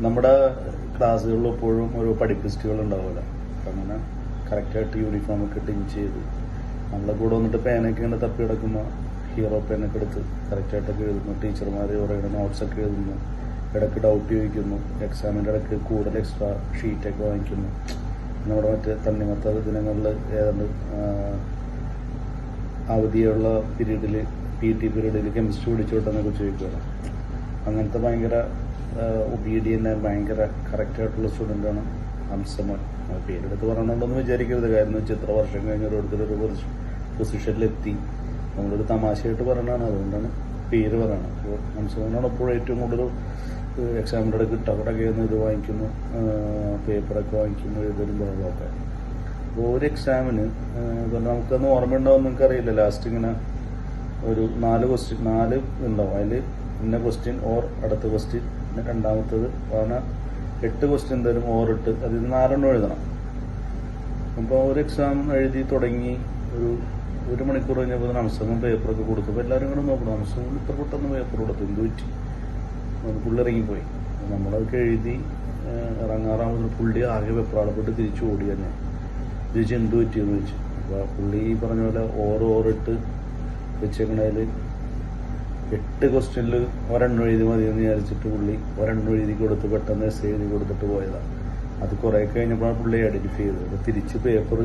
നമ്മുടെ ക്ലാസ്സുകളിൽ എപ്പോഴും ഓരോ പഠിപ്പിസ്റ്റുകൾ ഉണ്ടാവില്ല. അങ്ങനെ കറക്റ്റായിട്ട് യൂണിഫോമൊക്കെ ടിൻ ചെയ്ത് നമ്മളെ കൂടെ വന്നിട്ട് പേനൊക്കെ ഇങ്ങനെ തപ്പി കിടക്കുമ്പോൾ ഹീറോ പേനൊക്കെ എടുത്ത് കറക്റ്റായിട്ടൊക്കെ എഴുതുന്നു. ടീച്ചർമാർ പറയുന്ന നോട്ട്സൊക്കെ എഴുതുന്നു. ഇടയ്ക്ക് ഡൗട്ട് ചോദിക്കുന്നു. എക്സാമിൻ്റെ ഇടയ്ക്ക് കൂടുതൽ എക്സ്ട്രാ ഷീറ്റൊക്കെ വാങ്ങിക്കുന്നു. നമ്മുടെ മറ്റേ തണ്ണിമത്ത ദിനങ്ങളിൽ ഏതാണ്ട് അവധിയുള്ള പീരീഡിൽ PT പീരീഡിൽ കെമിസ്ട്രി പിടിച്ചോട്ടെന്നൊക്കെ ചോദിക്കുകയാണ്. അങ്ങനത്തെ ഭയങ്കര ഒബീഡിയൻ്റ് ഭയങ്കര കറക്റ്റായിട്ടുള്ള സ്റ്റുഡൻ്റാണ് ഹംസമോൻ. പേരെടുത്ത് പറയണമെന്ന് വിചാരിക്കരുത്. കാരണം വെച്ചാൽ ഇത്ര വർഷം കഴിഞ്ഞ് ഓരോരുത്തരൊരു പൊസിഷനിലെത്തി. നമ്മളൊരു തമാശയായിട്ട് പറയണതാണ്, അതുകൊണ്ടാണ് പേര് പറയണം. അപ്പോൾ ഹംസമോനാണ് എപ്പോഴും ഏറ്റവും കൂടുതൽ എക്സാമിൻ്റെ ഇടയ്ക്ക് ടവറൊക്കെ ഇത് വാങ്ങിക്കുന്നു, പേപ്പറൊക്കെ വാങ്ങിക്കുന്നു, എഴുതലും ഭാഗമൊക്കെ. അപ്പോൾ ഒരു എക്സാമിന് നമുക്കന്ന് ഓർമ്മയുണ്ടാവും, നിങ്ങൾക്കറിയില്ല. ലാസ്റ്റ് ഇങ്ങനെ ഒരു 4 ഉണ്ടാവും. അതിൽ ഇന്ന ക്വസ്റ്റ്യൻ ഓർ അടുത്ത ക്വസ്റ്റ്യൻ, പിന്നെ രണ്ടാമത്തത് അങ്ങനെ 8 ക്വസ്റ്റ്യൻ തരും ഓറിട്ട് അതിൽ 4 എഴുതണം. അപ്പോൾ ഒരു എക്സാം എഴുതി തുടങ്ങി ഒരു മണിക്കൂർ കഴിഞ്ഞപ്പോൾ ഹംസമോൻ പേപ്പറൊക്കെ കൊടുത്തപ്പോൾ എല്ലാവരും കൂടെ നോക്കണം, ഹംസമോൻ ഇത്ര പെട്ടെന്ന് പേപ്പർ കൊടുത്തു, എന്ത് പറ്റി? പുള്ളി ഇറങ്ങിപ്പോയി. നമ്മളതൊക്കെ എഴുതി ഇറങ്ങാറാകുമ്പോൾ പുള്ളി ആകെ വെപ്രാളപ്പെട്ട് തിരിച്ചു ഓടി തന്നെ. തിരിച്ച് എന്ത് പറ്റിയെന്ന് ചോദിച്ചു. അപ്പോൾ പുള്ളി പറഞ്ഞ പോലെ ഓറിട്ട് വെച്ചേക്കണതിൽ 8 ക്വസ്റ്റ്യനിൽ ഒരെണ്ണം എഴുതി മതിയെന്ന് വിചാരിച്ചിട്ട് പുള്ളി ഒരെണ്ണം എഴുതി കൊടുത്ത് പെട്ടെന്ന് എസ് എഴുതി കൊടുത്തിട്ട് പോയതാണ്. അത് കുറേ കഴിഞ്ഞപ്പോഴാണ് പുള്ളി ഐഡൻറ്റിഫൈ ചെയ്തത്. അപ്പോൾ തിരിച്ച് പേപ്പർ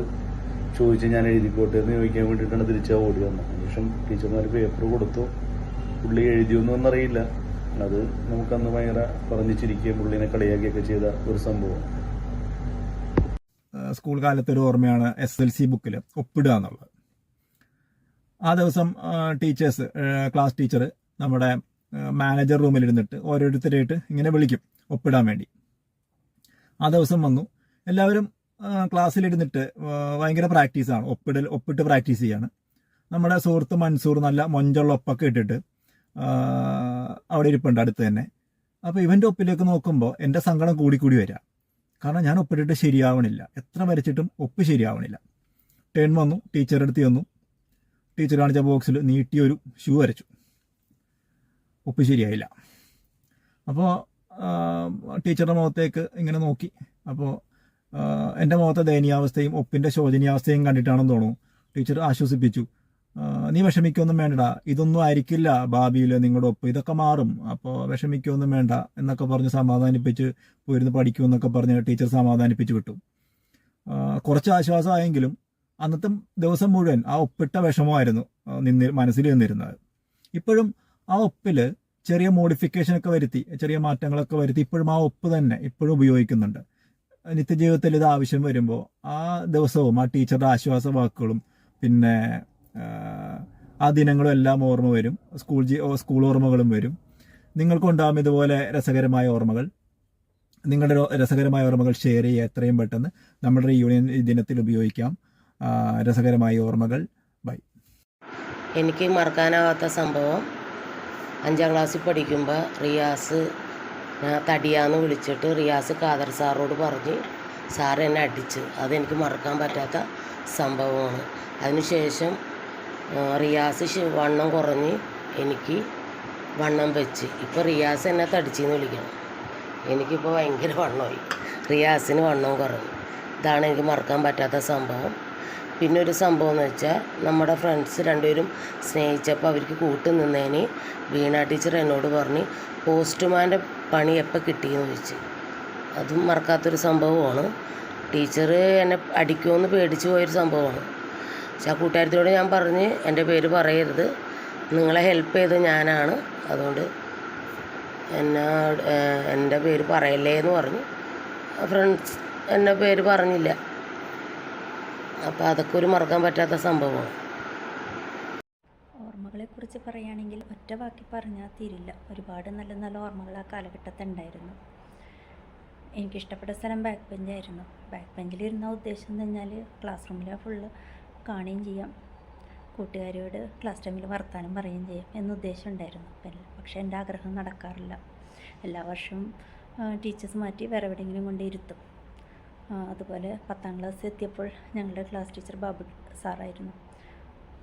ചോദിച്ച് ഞാൻ എഴുതിക്കോട്ടെ എന്ന് ചോദിക്കാൻ വേണ്ടിയിട്ടാണ് തിരിച്ചാൽ ഓടി വന്നത്. അതിനുശേഷം ടീച്ചർമാർ പേപ്പർ കൊടുത്തു. പുള്ളി എഴുതിയൊന്നും എന്നറിയില്ല. അത് നമുക്കന്ന് ഭയങ്കര പറഞ്ഞ് ചിരിക്കുകയും പുള്ളിനെ കളിയാക്കിയൊക്കെ ചെയ്ത ഒരു സംഭവം. സ്കൂൾ കാലത്തൊരു ഓർമ്മയാണ് SLC ബുക്കിൽ ഒപ്പിടുക എന്നുള്ളത്. ആ ദിവസം ടീച്ചേഴ്സ്, ക്ലാസ് ടീച്ചർ നമ്മുടെ മാനേജർ റൂമിലിരുന്നിട്ട് ഓരോരുത്തരായിട്ട് ഇങ്ങനെ വിളിക്കും ഒപ്പിടാൻ വേണ്ടി. ആ ദിവസം വന്നു. എല്ലാവരും ക്ലാസ്സിലിരുന്നിട്ട് ഭയങ്കര പ്രാക്ടീസാണ്, ഒപ്പിട്ട് പ്രാക്ടീസ് ചെയ്യാണ്. നമ്മുടെ സുഹൃത്ത് മൻസൂർ നല്ല മൊഞ്ചുള്ള ഒപ്പൊക്കെ ഇട്ടിട്ട് അവിടെ ഇരിപ്പുണ്ട് അടുത്ത് തന്നെ. അപ്പോൾ ഇവൻ്റെ ഒപ്പിലേക്ക് നോക്കുമ്പോൾ എൻ്റെ സങ്കടം കൂടി വരിക. കാരണം ഞാൻ ഒപ്പിട്ടിട്ട് ശരിയാവണില്ല, എത്ര വരച്ചിട്ടും ഒപ്പ് ശരിയാവണില്ല. ടേൺ വന്നു, ടീച്ചറുടെ അടുത്ത് വന്നു. ടീച്ചർ കാണിച്ച ബോക്സിൽ നീട്ടിയൊരു ഷൂ വരച്ചു, ഒപ്പ് ശരിയായില്ല. അപ്പോൾ ടീച്ചറുടെ മുഖത്തേക്ക് ഇങ്ങനെ നോക്കി. അപ്പോൾ എൻ്റെ മുഖത്തെ ദയനീയാവസ്ഥയും ഒപ്പിൻ്റെ ശോചനീയാവസ്ഥയും കണ്ടിട്ടാണെന്ന് തോന്നുന്നു. ടീച്ചർ ആശ്വസിപ്പിച്ചു, നീ വിഷമിക്കൊന്നും വേണ്ടടാ, ഇതൊന്നും ആയിരിക്കില്ല ഭാവിയിൽ നിങ്ങളുടെ ഒപ്പ്, ഇതൊക്കെ മാറും, അപ്പോൾ വിഷമിക്കൊന്നും വേണ്ട എന്നൊക്കെ പറഞ്ഞ് സമാധാനിപ്പിച്ച് പോയിരുന്ന് പഠിക്കുമെന്നൊക്കെ പറഞ്ഞ് ടീച്ചർ സമാധാനിപ്പിച്ച് വിട്ടു. കുറച്ച് ആശ്വാസമായെങ്കിലും അന്നത്തെ ദിവസം മുഴുവൻ ആ ഒപ്പിട്ട വിഷമമായിരുന്നു മനസ്സിൽ നിന്നിരുന്നത്. ഇപ്പോഴും ആ ഒപ്പിൽ ചെറിയ മോഡിഫിക്കേഷനൊക്കെ വരുത്തി, ചെറിയ മാറ്റങ്ങളൊക്കെ വരുത്തി ഇപ്പോഴും ആ ഒപ്പ് തന്നെ ഇപ്പോഴും ഉപയോഗിക്കുന്നുണ്ട്. നിത്യജീവിതത്തിൽ ഇത് ആവശ്യം വരുമ്പോൾ ആ ദിവസവും ആ ടീച്ചറുടെ ആശ്വാസ വാക്കുകളും പിന്നെ ആ ദിനങ്ങളും എല്ലാം ഓർമ്മ വരും. സ്കൂൾ ഓർമ്മകളും വരും. നിങ്ങൾക്കുണ്ടാകും ഇതുപോലെ രസകരമായ ഓർമ്മകൾ. നിങ്ങളുടെ രസകരമായ ഓർമ്മകൾ ഷെയർ ചെയ്യുക എത്രയും പെട്ടെന്ന്. നമ്മുടെ റീയൂണിയൻ ദിനത്തിൽ ഉപയോഗിക്കാം രസകരമായ ഓർമ്മകൾ. ബൈ. എനിക്ക് മറക്കാനാവാത്ത സംഭവം, 5ാം ക്ലാസ്സിൽ പഠിക്കുമ്പോൾ റിയാസ് തടിയാന്ന് വിളിച്ചിട്ട് റിയാസ് ഖാദർ സാറോട് പറഞ്ഞ് സാർ എന്നെ അടിച്ച്. അതെനിക്ക് മറക്കാൻ പറ്റാത്ത സംഭവമാണ്. അതിനുശേഷം റിയാസ് വണ്ണം കുറഞ്ഞ് എനിക്ക് വണ്ണം വെച്ച്. ഇപ്പോൾ റിയാസ് എന്നെ തടിച്ചെന്ന് വിളിക്കണം. എനിക്കിപ്പോൾ ഭയങ്കര വണ്ണമായി, റിയാസിന് വണ്ണം കുറഞ്ഞു. ഇതാണ് എനിക്ക് മറക്കാൻ പറ്റാത്ത സംഭവം. പിന്നെ ഒരു സംഭവം എന്ന് വെച്ചാൽ, നമ്മുടെ ഫ്രണ്ട്സ് രണ്ടുപേരും സ്നേഹിച്ചപ്പോൾ അവർക്ക് കൂട്ടുനിന്നതിന് വീണ ടീച്ചർ എന്നോട് പറഞ്ഞ് പോസ്റ്റ്മാൻ്റെ പണി എപ്പോൾ കിട്ടിയെന്ന് ചോദിച്ചു. അതും മറക്കാത്തൊരു സംഭവമാണ്. ടീച്ചർ എന്നെ അടിക്കുമെന്ന് പേടിച്ച് പോയൊരു സംഭവമാണ്. പക്ഷെ ആ കൂട്ടുകാരത്തിനോട് ഞാൻ പറഞ്ഞ് എൻ്റെ പേര് പറയരുത്, നിങ്ങളെ ഹെൽപ്പ് ചെയ്ത് ഞാനാണ്, അതുകൊണ്ട് എൻ്റെ പേര് പറയല്ലേ എന്ന് പറഞ്ഞു. ഫ്രണ്ട്സ് എൻ്റെ പേര് പറഞ്ഞില്ല. അപ്പോൾ അതൊക്കെ ഒരു മറക്കാൻ പറ്റാത്ത സംഭവമാണ്. ഓർമ്മകളെക്കുറിച്ച് പറയുകയാണെങ്കിൽ ഒറ്റ വാക്കി പറഞ്ഞാൽ തീരില്ല. ഒരുപാട് നല്ല നല്ല ഓർമ്മകൾ ആ കാലഘട്ടത്തിൽ ഉണ്ടായിരുന്നു. എനിക്കിഷ്ടപ്പെട്ട സ്ഥലം ബാക്ക് ബെഞ്ചായിരുന്നു. ബാക്ക് ബെഞ്ചിലിരുന്ന ഉദ്ദേശം എന്ന് പറഞ്ഞാൽ ക്ലാസ് റൂമിലെ ഫുള്ള് കാണുകയും ചെയ്യാം, കൂട്ടുകാരോട് ക്ലാസ് ടൈമിൽ വർത്താനം പറയുകയും ചെയ്യാം എന്ന ഉദ്ദേശം ഉണ്ടായിരുന്നു. പക്ഷേ എൻ്റെ ആഗ്രഹം നടക്കാറില്ല. എല്ലാ വർഷവും ടീച്ചേഴ്സ് മാറ്റി വേറെ എവിടെയെങ്കിലും കൊണ്ട് ഇരുത്തും. അതുപോലെ 10ാം ക്ലാസ് എത്തിയപ്പോൾ ഞങ്ങളുടെ ക്ലാസ് ടീച്ചർ ബാബു സാറായിരുന്നു.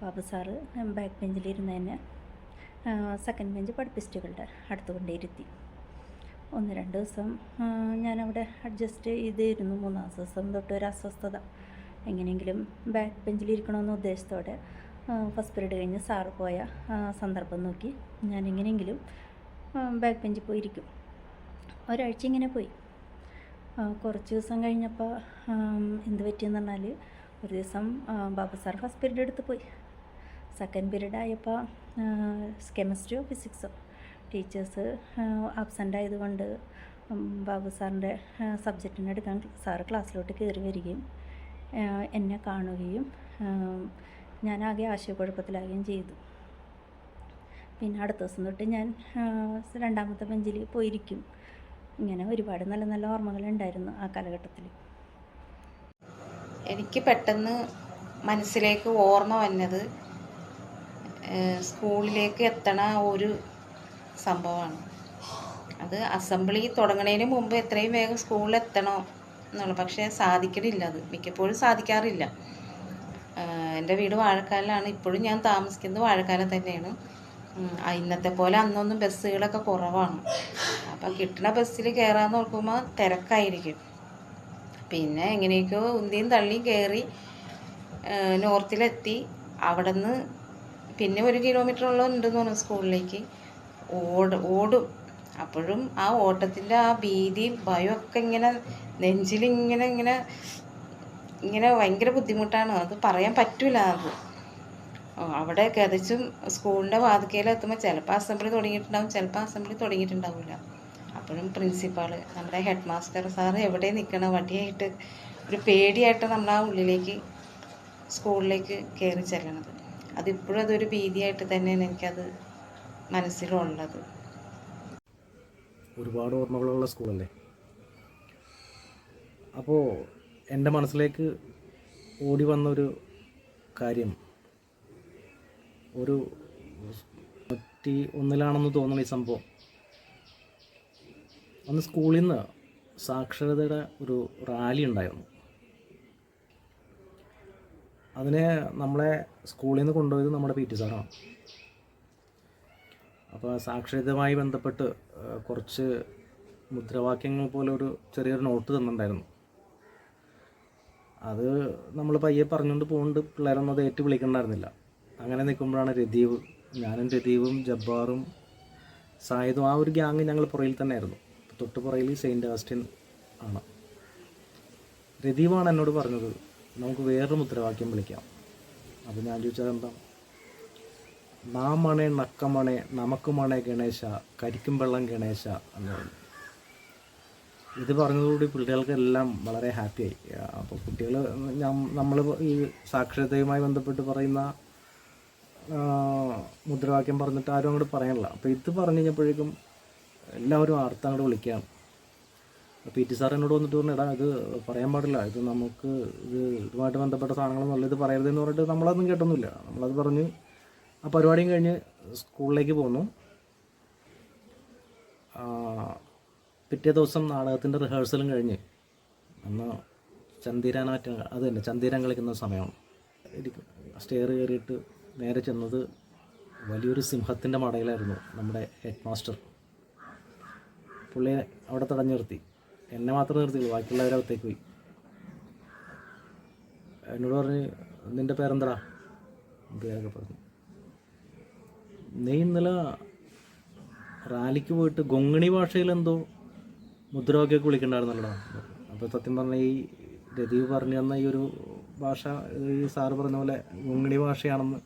ബാബു സാറ് ബാക്ക് ബെഞ്ചിലിരുന്ന് തന്നെ സെക്കൻഡ് ബെഞ്ച് പഠിപ്പിസ്റ്റുകളുടെ അടുത്ത് കൊണ്ടേ ഇരുത്തി. 1-2 ദിവസം ഞാനവിടെ അഡ്ജസ്റ്റ് ചെയ്തിരുന്നു. 3-ാമത്തെ ദിവസം തൊട്ട് ഒരു അസ്വസ്ഥത. എങ്ങനെയെങ്കിലും ബാക്ക് ബെഞ്ചിലിരിക്കണമെന്ന ഉദ്ദേശത്തോടെ ഫസ്റ്റ് പീരീഡ് കഴിഞ്ഞ് സാറ് പോയ സന്ദർഭം നോക്കി ഞാനെങ്ങനെയെങ്കിലും ബാക്ക് ബെഞ്ചിൽ പോയിരിക്കും. ഒരാഴ്ച ഇങ്ങനെ പോയി. കുറച്ച് ദിവസം കഴിഞ്ഞപ്പോൾ എന്ത് പറ്റിയെന്ന് പറഞ്ഞാൽ, ഒരു ദിവസം ബാബു സാർ ഫസ്റ്റ് പീരീഡ് എടുത്ത് പോയി. സെക്കൻഡ് പീരീഡ് ആയപ്പോൾ കെമിസ്ട്രിയോ ഫിസിക്സോ ടീച്ചേഴ്സ് ആബ്സെൻ്റ് ആയതുകൊണ്ട് ബാബു സാറിൻ്റെ സബ്ജക്റ്റിനെ എടുക്കാൻ സാറ് ക്ലാസ്സിലോട്ട് കയറി വരികയും എന്നെ കാണുകയും ഞാനാകെ ആശയക്കുഴപ്പത്തിലാകുകയും ചെയ്തു. പിന്നെ അടുത്ത ദിവസം തൊട്ട് ഞാൻ 2ാമത്തെ ബെഞ്ചിൽ പോയിരിക്കും. ഇങ്ങനെ ഒരുപാട് നല്ല നല്ല ഓർമ്മകളുണ്ടായിരുന്നു ആ കാലഘട്ടത്തിൽ. എനിക്ക് പെട്ടെന്ന് മനസ്സിലേക്ക് ഓർമ്മ വന്നത് സ്കൂളിലേക്ക് എത്തണ ഒരു സംഭവമാണ്. അത് അസംബ്ലി തുടങ്ങുന്നതിന് മുമ്പ് എത്രയും വേഗം സ്കൂളിൽ എത്തണോ എന്നുള്ളത്, പക്ഷേ സാധിക്കണില്ല. അത് മിക്കപ്പോഴും സാധിക്കാറില്ല. എൻ്റെ വീട് വാഴക്കാലിലാണ്. ഇപ്പോഴും ഞാൻ താമസിക്കുന്നത് വാഴക്കാലം തന്നെയാണ്. ഇന്നത്തെ പോലെ അന്നൊന്നും ബസ്സുകളൊക്കെ കുറവാണ്. അപ്പം കിട്ടുന്ന ബസ്സിൽ കയറാൻ നോക്കുമ്പോൾ തിരക്കായിരിക്കും. പിന്നെ എങ്ങനെയൊക്കെയോ ഉന്തിയും തള്ളിയും കയറി നോർത്തിലെത്തി. അവിടെ നിന്ന് പിന്നെ 1 കിലോമീറ്ററോളം ഉണ്ടെന്ന് തോന്നുന്നു സ്കൂളിലേക്ക്. ഓടും. അപ്പോഴും ആ ഓട്ടത്തിൻ്റെ ആ ഭീതിയും ഭയമൊക്കെ ഇങ്ങനെ നെഞ്ചിലിങ്ങനെ ഇങ്ങനെ ഇങ്ങനെ ഭയങ്കര ബുദ്ധിമുട്ടാണ്. അത് പറയാൻ പറ്റില്ല. അത് അവിടെ കിതച്ചും സ്കൂളിൻ്റെ വാതിക്കയിലെത്തുമ്പോൾ ചിലപ്പോൾ അസംബ്ലി തുടങ്ങിയിട്ടുണ്ടാവും, ചിലപ്പോൾ അസംബ്ലി തുടങ്ങിയിട്ടുണ്ടാവില്ല. അപ്പോഴും പ്രിൻസിപ്പാൾ, നമ്മുടെ ഹെഡ് മാസ്റ്റർ സാറ് എവിടെ നിൽക്കണം വടിയായിട്ട്, ഒരു പേടിയായിട്ട് നമ്മൾ ആ ഉള്ളിലേക്ക് സ്കൂളിലേക്ക് കയറി ചെല്ലണത്. അതിപ്പോഴും അതൊരു ഭീതിയായിട്ട് തന്നെയാണ് എനിക്കത് മനസ്സിലുള്ളത്. ഒരുപാട് ഓർമ്മകളുള്ള സ്കൂളല്ലേ. അപ്പോൾ എൻ്റെ മനസ്സിലേക്ക് ഓടി വന്നൊരു കാര്യം, ഒരു 101-ലാണെന്ന് തോന്നുന്നു ഈ സംഭവം. അന്ന് സ്കൂളിൽ നിന്ന് സാക്ഷരതയുടെ ഒരു റാലി ഉണ്ടായിരുന്നു. അതിനെ നമ്മളെ സ്കൂളിൽ നിന്ന് കൊണ്ടുപോയത് നമ്മുടെ PT സാറാണ്. അപ്പോൾ സാക്ഷരതയുമായി ബന്ധപ്പെട്ട് കുറച്ച് മുദ്രാവാക്യങ്ങൾ പോലെ ഒരു ചെറിയൊരു നോട്ട് തന്നിട്ടുണ്ടായിരുന്നു. അത് നമ്മൾ പയ്യെ പറഞ്ഞുകൊണ്ട് പോകുന്നുണ്ട്. പിള്ളേരൊന്നും അത് ഏറ്റ് വിളിക്കണ്ടായിരുന്നില്ല. അങ്ങനെ നിൽക്കുമ്പോഴാണ് ഞാനും രതീവും ജബ്ബാറും സായിദും ആ ഒരു ഗ്യാങ് ഞങ്ങൾ പുറയിൽ തന്നെ ആയിരുന്നു. തൊട്ട് പുറയിൽ സെയിൻറ്റ് ആഗസ്റ്റിൻ ആണ്. രതീവാണ് എന്നോട് പറഞ്ഞത്, നമുക്ക് വേറൊരു മുദ്രാവാക്യം വിളിക്കാം. അപ്പോൾ ഞാൻ ചോദിച്ചത് എന്താ? നാമണേ നക്കമണേ നമുക്ക് മണേ ഗണേശ കരിക്കും വെള്ളം ഗണേശ എന്ന് പറഞ്ഞു. ഇത് പറഞ്ഞതോടുകൂടി കുട്ടികൾക്കെല്ലാം വളരെ ഹാപ്പിയായി. അപ്പോൾ കുട്ടികൾ നമ്മൾ ഈ സാക്ഷരതയുമായി ബന്ധപ്പെട്ട് പറയുന്ന മുദ്രാവാക്യം പറഞ്ഞിട്ട് ആരും അങ്ങോട്ട് പറയാനില്ല. അപ്പോൾ ഇത് പറഞ്ഞു കഴിഞ്ഞപ്പോഴേക്കും എല്ലാവരും അങ്ങോട്ട് വിളിക്കുകയാണ്. PT സാർ എന്നോട് വന്നിട്ട് പറഞ്ഞു, എടാ ഇത് പറയാൻ പാടില്ല, ഇത് നമുക്ക് ഇതുമായിട്ട് ബന്ധപ്പെട്ട സാധനങ്ങളൊന്നും ഇത് പറയരുതെന്ന് പറഞ്ഞിട്ട് നമ്മളതൊന്നും കേട്ടൊന്നുമില്ല. നമ്മളത് പറഞ്ഞ് ആ പരിപാടിയും കഴിഞ്ഞ് സ്കൂളിലേക്ക് പോന്നു. പിറ്റേ ദിവസം നാടകത്തിൻ്റെ റിഹേഴ്സലും കഴിഞ്ഞ് അന്ന് ചന്ദീരാൻ കളിക്കുന്ന സമയമാണ്. സ്റ്റെയർ കയറിയിട്ട് നേരെ ചെന്നത് വലിയൊരു സിംഹത്തിൻ്റെ മടയിലായിരുന്നു നമ്മുടെ ഹെഡ് മാസ്റ്റർ. പുള്ളിയെ അവിടെ തടഞ്ഞു നിർത്തി. എന്നെ മാത്രം നിർത്തിയുള്ളൂ, ബാക്കിയുള്ളവരെ അകത്തേക്ക് പോയി. എന്നോട് പറഞ്ഞ്, നിൻ്റെ പേരെന്താ? പേരൊക്കെ പറഞ്ഞു. നീ ഇന്നലെ റാലിക്ക് പോയിട്ട് ഗൊങ്ങിണി ഭാഷയിലെന്തോ മുദ്രാവാക്യമൊക്കെ വിളിക്കണ്ടായിരുന്നല്ലോ. അപ്പോൾ സത്യം പറഞ്ഞാൽ ഈ രതീവ് പറഞ്ഞു തന്ന ഈ ഒരു ഭാഷ ഈ സാറ് പറഞ്ഞ പോലെ ഗൊങ്ങിണി ഭാഷയാണെന്ന്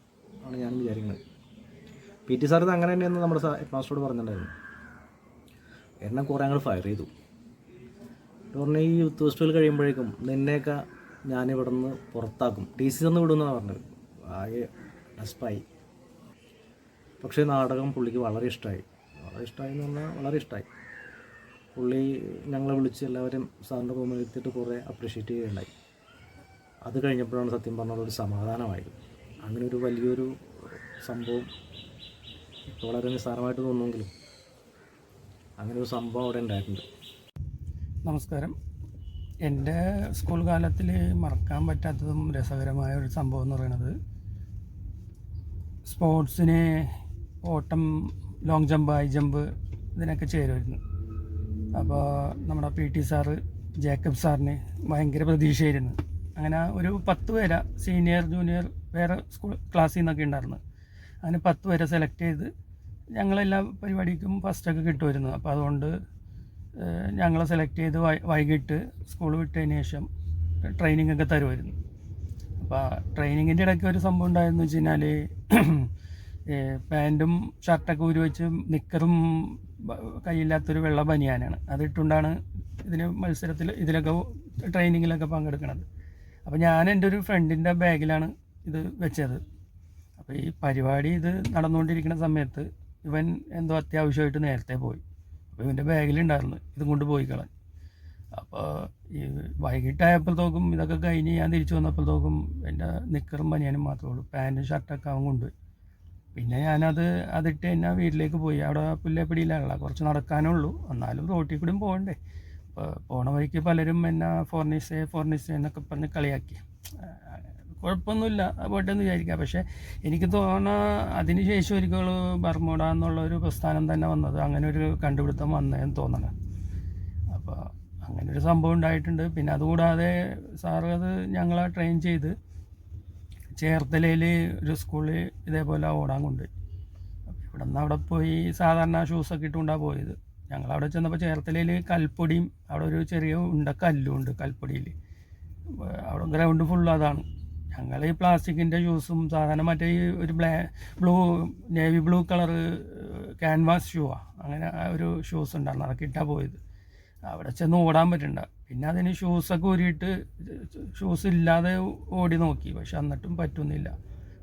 ആണ് ഞാൻ വിചാരിക്കുന്നത്. PT സാർ ഇത് അങ്ങനെ തന്നെയെന്ന് നമ്മുടെ ഹെഡ് മാസ്റ്ററോട് പറഞ്ഞിട്ടുണ്ടായിരുന്നു. എന്നെ കുറേ അങ്ങോട്ട് ഫയർ ചെയ്തു. പറഞ്ഞാൽ ഈ യൂത്ത് ഫെസ്റ്റിവൽ കഴിയുമ്പോഴേക്കും നിന്നെയൊക്കെ ഞാനിവിടെ നിന്ന് പുറത്താക്കും, TC തന്ന് വിടുമെന്നാണ് പറഞ്ഞത്. ആകെ ഡസ്പായി. പക്ഷേ നാടകം പുള്ളിക്ക് വളരെ ഇഷ്ടമായി. എന്ന് പറഞ്ഞാൽ വളരെ ഇഷ്ടമായി. പുള്ളി ഞങ്ങളെ വിളിച്ച് എല്ലാവരും സാറിൻ്റെ റൂമിൽ എത്തിയിട്ട് കുറേ അപ്രീഷിയേറ്റ് ചെയ്യുകയുണ്ടായി. അത് കഴിഞ്ഞപ്പോഴാണ് സത്യം പറഞ്ഞാൽ ഒരു സമാധാനമായത്. അങ്ങനെ ഒരു വലിയൊരു സംഭവം ഇപ്പോൾ വളരെ നിസ്സാരമായിട്ട് തോന്നുമെങ്കിലും അങ്ങനെ ഒരു സംഭവം അവിടെ ഉണ്ടായിട്ടുണ്ട്. നമസ്കാരം. എൻ്റെ സ്കൂൾ കാലത്തിൽ മറക്കാൻ പറ്റാത്തതും രസകരമായ ഒരു സംഭവം എന്ന് പറയുന്നത്, സ്പോർട്സിന് ഓട്ടം, ലോങ് ജമ്പ്, ഹൈ ജമ്പ് ഇതിനൊക്കെ ചേരുമായിരുന്നു. അപ്പോൾ നമ്മുടെ PT സാറ് ജേക്കബ് സാറിന് ഭയങ്കര പ്രതീക്ഷയായിരുന്നു. അങ്ങനെ ഒരു 10 പേരെ സീനിയർ ജൂനിയർ വേറെ സ്കൂൾ ക്ലാസ്സിൽ നിന്നൊക്കെ ഉണ്ടായിരുന്നു. അങ്ങനെ 10 പേരെ സെലക്ട് ചെയ്ത് ഞങ്ങളെല്ലാ പരിപാടിക്കും ഫസ്റ്റൊക്കെ കിട്ടുമായിരുന്നു. അപ്പോൾ അതുകൊണ്ട് ഞങ്ങളെ സെലക്ട് ചെയ്ത് വൈകിട്ട് സ്കൂൾ വിട്ടതിന് ശേഷം ട്രെയിനിങ് ഒക്കെ തരുമായിരുന്നു. അപ്പോൾ ട്രെയിനിങ്ങിൻ്റെ ഇടയ്ക്ക് ഒരു സംഭവം ഉണ്ടായെന്ന് വെച്ച് കഴിഞ്ഞാൽ പാൻറ്റും ഷർട്ടൊക്കെ ഊരി വെച്ച് നിക്കറും കയ്യില്ലാത്തൊരു വെള്ള ബനിയാനാണ് അതിട്ടുകൊണ്ടാണ് മത്സരത്തിൽ ഇതിലൊക്കെ ട്രെയിനിങ്ങിലൊക്കെ പങ്കെടുക്കുന്നത്. അപ്പോൾ ഞാൻ എൻ്റെ ഒരു ഫ്രണ്ടിൻ്റെ ബാഗിലാണ് ഇത് വെച്ചത്. അപ്പോൾ ഈ പരിപാടി ഇത് നടന്നുകൊണ്ടിരിക്കുന്ന സമയത്ത് ഇവൻ എന്തോ അത്യാവശ്യമായിട്ട് നേരത്തെ പോയി. അപ്പോൾ ഇവൻ്റെ ബാഗിലുണ്ടായിരുന്നു ഇതും കൊണ്ട് പോയി കളൻ. അപ്പോൾ ഈ വൈകിട്ടായപ്പോഴത്തേക്കും ഇതൊക്കെ കഴിഞ്ഞ് ഞാൻ തിരിച്ചു വന്നപ്പോഴത്തേക്കും എൻ്റെ നിക്കറും ബനിയാനും മാത്രമേ ഉള്ളൂ, പാൻറ്റും ഷർട്ടൊക്കെ അവൻ കൊണ്ടുപോയി. പിന്നെ അതിട്ട് തന്നെ വീട്ടിലേക്ക് പോയി. അവിടെ പുല്ലേപ്പിടിയിലാണല്ലോ, കുറച്ച് നടക്കാനേ ഉള്ളൂ, എന്നാലും റോട്ടിൽ കൂടെയും പോകണ്ടേ. അപ്പോൾ പോണ വഴിക്ക് പലരും എന്നെ ഫോർണിസേ എന്നൊക്കെ പറഞ്ഞ് കളിയാക്കി. കുഴപ്പമൊന്നുമില്ല, പോട്ടെന്ന് വിചാരിക്കാം. പക്ഷേ എനിക്ക് തോന്നുന്ന അതിന് ശേഷം ഒരിക്കൽ ബർമുഡ എന്നുള്ളൊരു പ്രസ്ഥാനം തന്നെ വന്നത്, അങ്ങനെ ഒരു കണ്ടുപിടുത്തം വന്നതെന്ന് തോന്നണം. അപ്പോൾ അങ്ങനെ ഒരു സംഭവം ഉണ്ടായിട്ടുണ്ട്. പിന്നെ അതുകൂടാതെ സാറ് അത് ഞങ്ങളെ ട്രെയിൻ ചെയ്ത് ചേർത്തലയിൽ ഒരു സ്കൂളിൽ ഇതേപോലെ ഓടാൻ കൊണ്ടുപോയി. അപ്പോൾ ഇവിടെ നിന്ന് അവിടെ പോയി സാധാരണ ഷൂസൊക്കെ ഇട്ടുകൊണ്ടാണ് പോയത്. ഞങ്ങളവിടെ ചെന്നപ്പോൾ ചേർത്തലയിൽ കൽപ്പൊടിയും അവിടെ ഒരു ചെറിയ കല്ലും ഉണ്ട് കൽപ്പൊടിയിൽ. അവിടെ ഗ്രൗണ്ട് ഫുള്ള് അതാണ്. ഞങ്ങൾ ഈ പ്ലാസ്റ്റിക്കിൻ്റെ ഷൂസും സാധാരണ മറ്റേ ഈ ഒരു നേവി ബ്ലൂ കളറ് ക്യാൻവാസ് ഷൂവാണ്, അങ്ങനെ ഒരു ഷൂസ് ഉണ്ടായിരുന്നു, അതൊക്കെ ഇട്ടാണ് പോയത്. അവിടെ ചെന്ന് ഓടാൻ പറ്റണ്ട. പിന്നെ അതിന് ഷൂസൊക്കെ ഊരിയിട്ട് ഷൂസ് ഇല്ലാതെ ഓടി നോക്കി, പക്ഷെ എന്നിട്ടും പറ്റുന്നില്ല.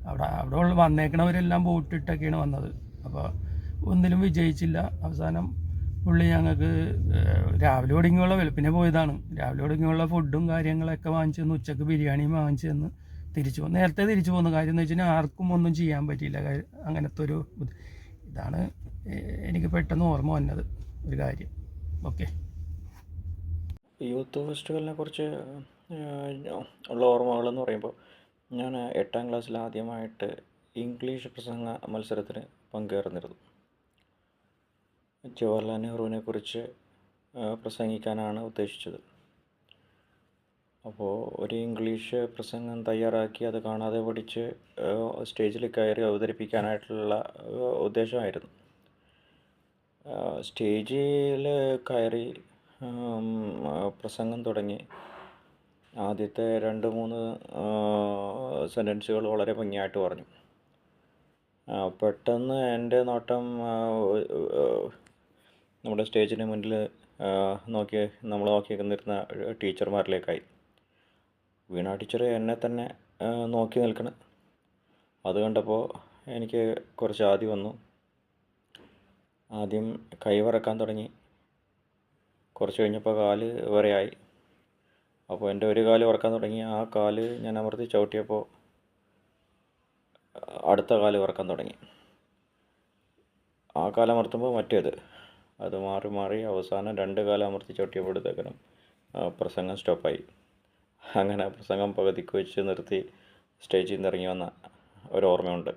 അവിടെ വന്നേക്കണവരെല്ലാം ബൂട്ടിട്ടൊക്കെയാണ് വന്നത്. അപ്പോൾ ഒന്നിലും വിജയിച്ചില്ല. അവസാനം പുള്ളി ഞങ്ങൾക്ക് രാവിലെ ഒടുങ്ങിയുള്ള വെളുപ്പിനെ പോയതാണ്. രാവിലെ ഒടുങ്ങിയുള്ള ഫുഡും കാര്യങ്ങളൊക്കെ വാങ്ങിച്ചു തന്നു. ഉച്ചക്ക് ബിരിയാണിയും വാങ്ങിച്ചു തന്ന് തിരിച്ചു പോകുന്നു. നേരത്തെ തിരിച്ചു പോകുന്ന കാര്യം എന്ന് വെച്ച് കഴിഞ്ഞാൽ ആർക്കും ഒന്നും ചെയ്യാൻ പറ്റിയില്ല. അങ്ങനത്തെ ഒരു ഇതാണ് എനിക്ക് പെട്ടെന്ന് ഓർമ്മ വന്നത് ഒരു കാര്യം. ഓക്കെ. യൂത്ത് ഫെസ്റ്റിവലിനെ കുറിച്ച് ഉള്ള ഓർമ്മകളെന്ന് പറയുമ്പോൾ, ഞാൻ 8ാം ക്ലാസ്സിൽ ആദ്യമായിട്ട് ഇംഗ്ലീഷ് പ്രസംഗ മത്സരത്തിന് പങ്കേറുന്നിരുന്നു. ജവഹർലാൽ നെഹ്റുവിനെ കുറിച്ച് പ്രസംഗിക്കാനാണ് ഉദ്ദേശിച്ചത്. അപ്പോൾ ഒരു ഇംഗ്ലീഷ് പ്രസംഗം തയ്യാറാക്കി അത് കാണാതെ പഠിച്ച് സ്റ്റേജിൽ കയറി അവതരിപ്പിക്കാനായിട്ടുള്ള ഉദ്ദേശമായിരുന്നു. സ്റ്റേജിൽ കയറി പ്രസംഗം തുടങ്ങി. ആദ്യത്തെ 2-3 സെൻറ്റൻസുകൾ വളരെ ഭംഗിയായിട്ട് പറഞ്ഞു. പെട്ടെന്ന് എൻ്റെ നോട്ടം നമ്മുടെ സ്റ്റേജിന് മുന്നിൽ നമ്മൾ നോക്കി നിന്നിരുന്ന ടീച്ചർമാരിലേക്കായി. വീണ ടീച്ചർ എന്നെ തന്നെ നോക്കി നിൽക്കണം. അത് കണ്ടപ്പോൾ എനിക്ക് കുറച്ച് ആദി വന്നു. ആദ്യം കൈ വിറക്കാൻ തുടങ്ങി. കുറച്ച് കഴിഞ്ഞപ്പോൾ കാല് വിറയായി. അപ്പോൾ എൻ്റെ ഒരു കാല് വിറക്കാൻ തുടങ്ങി. ആ കാല് ഞാൻ അമർത്തി ചവിട്ടിയപ്പോൾ അടുത്ത കാല് വിറക്കാൻ തുടങ്ങി. ആ കാലമർത്തുമ്പോൾ മറ്റേത്, അത് മാറി മാറി അവസാനം 2 കാലം അമർത്തി ചവിട്ടിയപ്പോഴത്തേക്കിനും പ്രസംഗം സ്റ്റോപ്പായി. അങ്ങനെ പ്രസംഗം പകുതിക്ക് വെച്ച് നിർത്തി സ്റ്റേജിൽ നിന്ന് ഇറങ്ങി വന്ന ഒരു ഓർമ്മയുണ്ട്.